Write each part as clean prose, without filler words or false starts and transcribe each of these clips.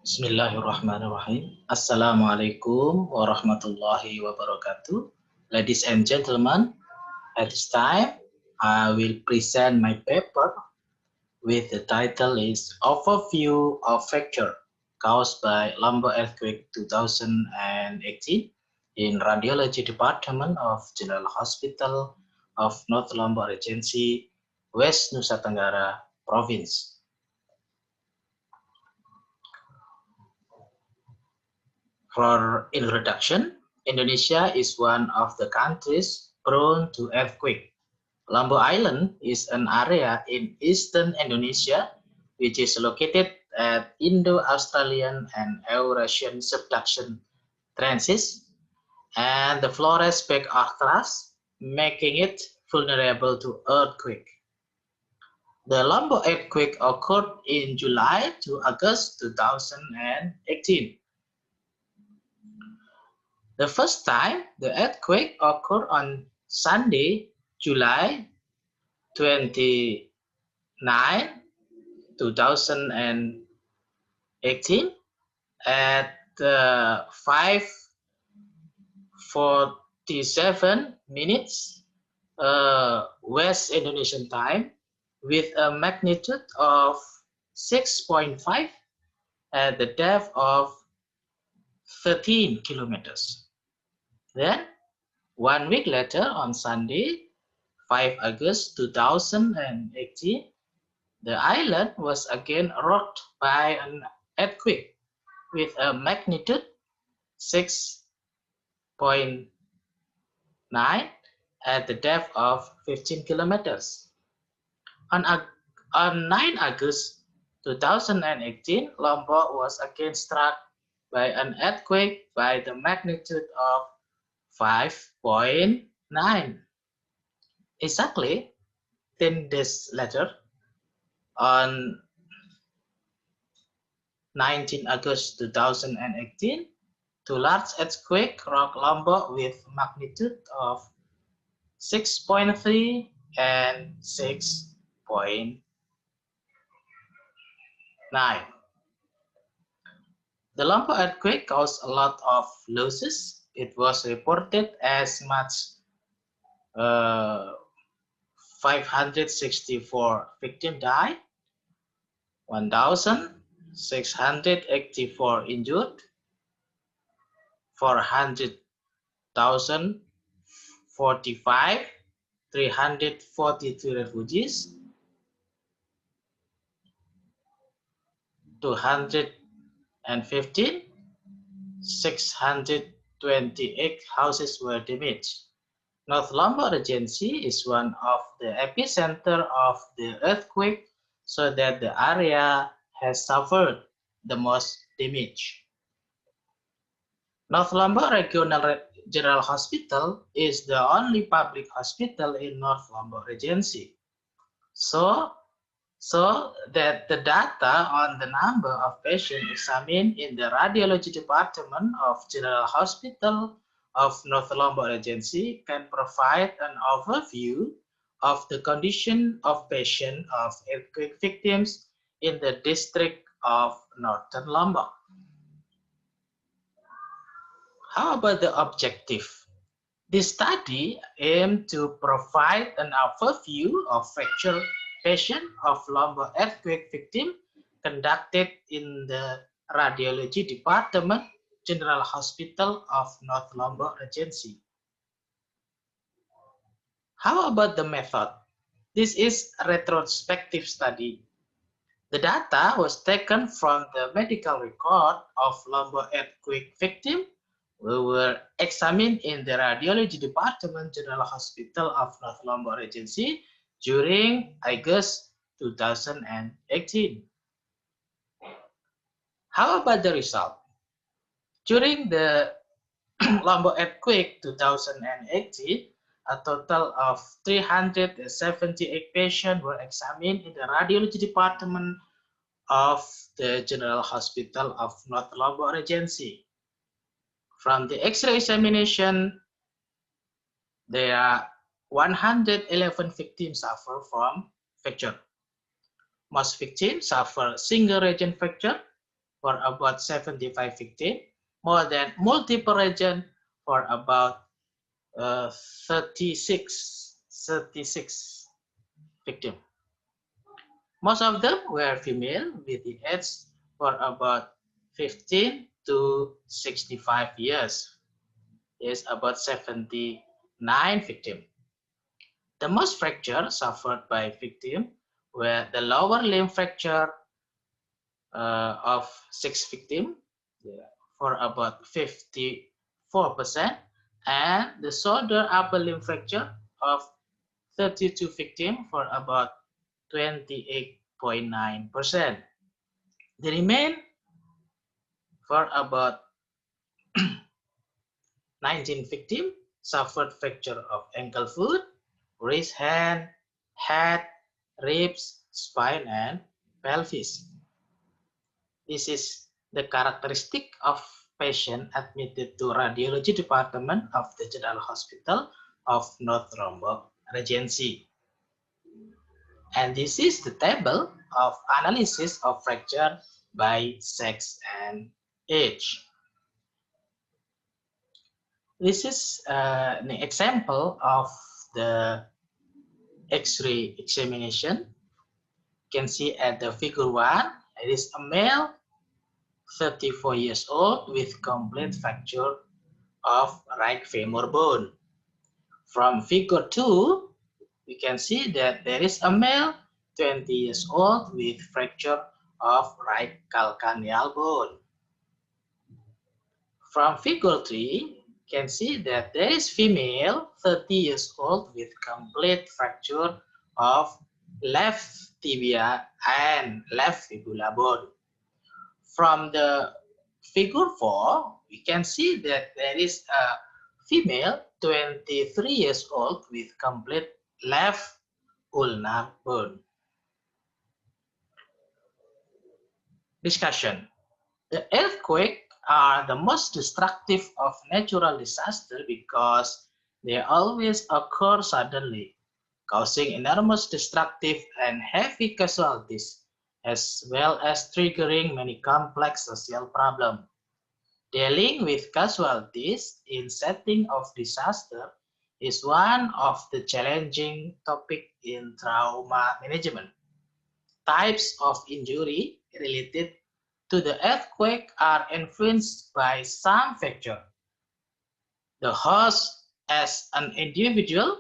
Bismillahirrahmanirrahim. Assalamualaikum warahmatullahi wabarakatuh. Ladies and gentlemen, at this time, I will present my paper with the title is Overview of Fracture Caused by Lombok Earthquake 2018 in Radiology Department of General Hospital of North Lombok Regency, West Nusa Tenggara Province. For introduction, Indonesia is one of the countries prone to earthquake. Lombok Island is an area in eastern Indonesia which is located at Indo-Australian and Eurasian subduction trenches and the Flores Back Thrust, making it vulnerable to earthquake. The Lombok earthquake occurred in July to August 2018. The first time the earthquake occurred on Sunday, July 29, 2018 at 5:47 minutes West Indonesian time with a magnitude of 6.5 at the depth of 13 kilometers. Then, 1 week later on Sunday, 5 August 2018, the island was again rocked by an earthquake with a magnitude 6.9 at the depth of 15 kilometers. On 9 August 2018, Lombok was again struck by an earthquake by the magnitude of 5.9. Exactly 10 days later, on 19 August 2018, two large earthquakes rocked Lombok with magnitude of 6.3 and 6.9. The Lombok earthquake caused a lot of losses. It was reported as much 564 victims died, 1,684 injured, 400,045, 343 refugees, 215, 628 houses were damaged. North Lombok Regency is one of the epicenter of the earthquake, so that the area has suffered the most damage. North Lombok Regional General Hospital is the only public hospital in North Lombok Regency. So that the data on the number of patients examined in the radiology department of General Hospital of North Lombok Regency can provide an overview of the condition of patients of earthquake victims in the district of Northern Lombok. How about the objective? This study aimed to provide an overview of fracture patient of Lombok earthquake victim conducted in the Radiology Department, General Hospital of North Lombok Regency. How about the method? This is a retrospective study. The data was taken from the medical record of Lombok earthquake victim who were examined in the Radiology Department, General Hospital of North Lombok Regency during August 2018. How about the result? During the Lombok earthquake 2018, a total of 378 patients were examined in the Radiology Department of the General Hospital of North Lombok Regency. From the X-ray examination, there are 111 victims suffer from fracture. Most victims suffer single region fracture, for about 75 victims, more than multiple region for about 36 victims. Most of them were female with the age for about 15 to 65 years. Is about 79 victims. The most fractures suffered by victims were the lower limb fracture of 6 victims for about 54%, and the shoulder upper limb fracture of 32 victims for about 28.9%. The remain for about 19 victims suffered fracture of ankle foot, wrist, hand, head, ribs, spine, and pelvis. This is the characteristic of patient admitted to radiology department of the General Hospital of North Lombok Regency. And this is the table of analysis of fracture by sex and age. This is an example of the X-ray examination. You can see at the figure 1, it is a male, 34 years old, with complete fracture of right femur bone. From figure 2, we can see that there is a male, 20 years old, with fracture of right calcaneal bone. From figure 3, you can see that there is female, 30 years old, with complete fracture of left tibia and left fibula bone. From the figure 4, we can see that there is a female, 23 years old, with complete left ulnar bone. Discussion. The earthquake are the most destructive of natural disaster because they always occur suddenly, causing enormous destructive and heavy casualties, as well as triggering many complex social problems. Dealing with casualties in setting of disaster is one of the challenging topics in trauma management. Types of injury related to the earthquake are influenced by some factors. The host as an individual,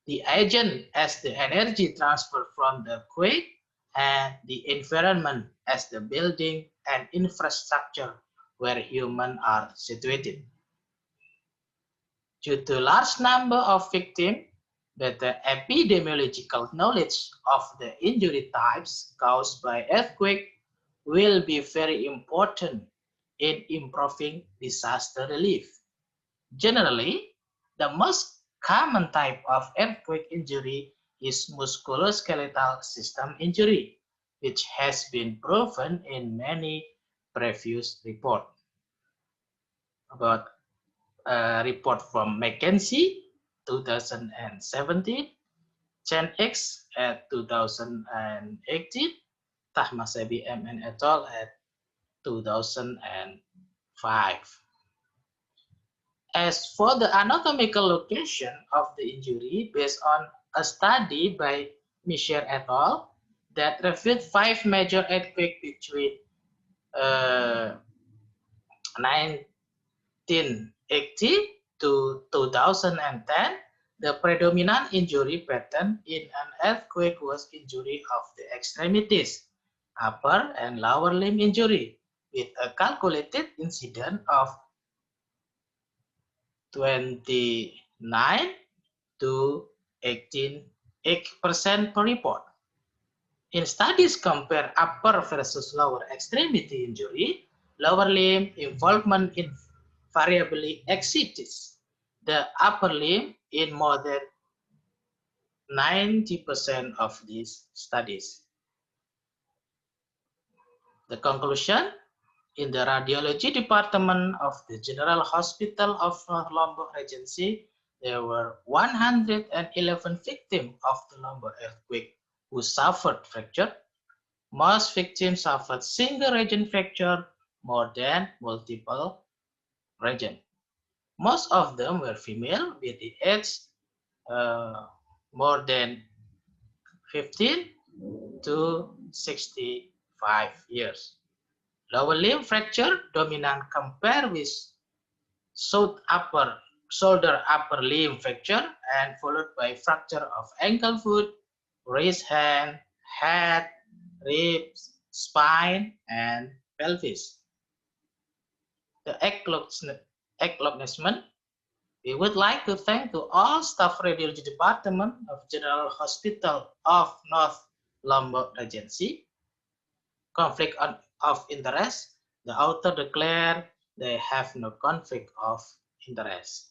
the agent as the energy transfer from the quake, and the environment as the building and infrastructure where humans are situated. Due to large number of victims, better epidemiological knowledge of the injury types caused by earthquake will be very important in improving disaster relief. Generally, the most common type of earthquake injury is musculoskeletal system injury, which has been proven in many previous reports. About a report from McKenzie, 2017, Chen X at 2018, Tahmasabi M. et al. At 2005. As for the anatomical location of the injury, based on a study by Michel et al. That reviewed 5 major earthquakes between 1980 to 2010, the predominant injury pattern in an earthquake was injury of the extremities, upper and lower limb injury, with a calculated incidence of 29 to 18% per report. In studies compare upper versus lower extremity injury, lower limb involvement invariably exceeds the upper limb in more than 90% of these studies. The conclusion, in the radiology department of the General Hospital of North Lombok Regency, there were 111 victims of the Lombok earthquake who suffered fracture. Most victims suffered single region fracture more than multiple region. Most of them were female with the age more than 15 to 65 years. Lower limb fracture dominant compared with shoulder upper limb fracture and followed by fracture of ankle foot, wrist hand, head, ribs, spine, and pelvis. The acknowledgement. We would like to thank to all staff radiology department of General Hospital of North Lombok Regency. Conflict of interest. The author declared they have no conflict of interest.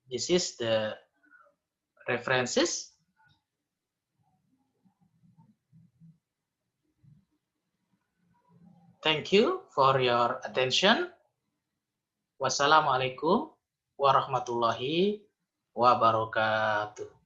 This is the references. Thank you for your attention. Wassalamualaikum warahmatullahi wabarakatuh.